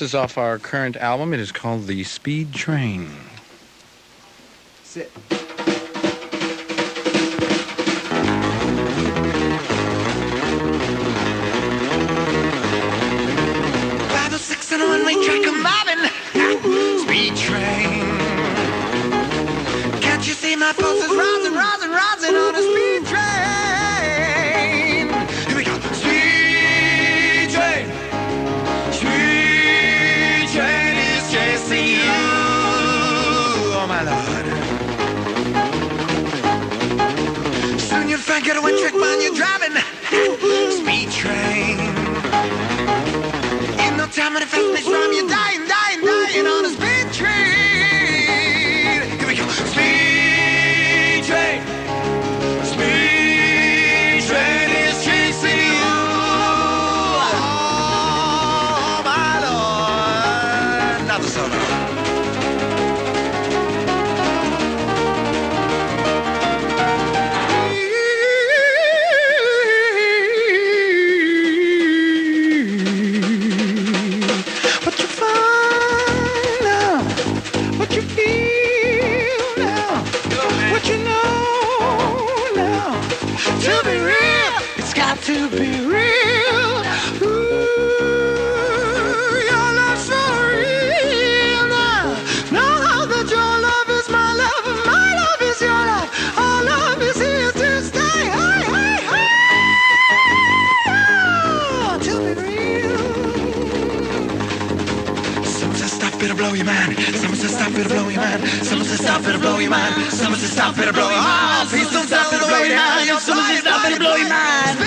This is off our current album. It is called The Speed Train. Sit. 5 or 6 on a one-way track, I'm mobbing. Speed train. Can't you see my pulse is rising, rising, rising on a speed train? Here we go. Speed train. Speed train is chasing you. Oh my Lord. Soon you'll find get a one-track mind you're driving. Speed train. In no time when the fastness rhyme, you're dying, dying, dying on a speed train. Here we go. Speed train. Speed train is chasing you. Oh, my Lord. Another solo. What you find now, what you feel now, what you know now. To be real, it's got to be real. Ooh, your love's so real now. Know that your love is my love, and my love is your love. Our love is here to stay. Hey, hey, hey. To be real. Someone says stop, it'll blow your mind. Someone says stop, it'll blow your mind. Someone says stop, it'll blow your mind. Someone says stop, it'll blow your mind. Please don't stop, it'll blow your mind. Someone says stop, it'll blow your mind.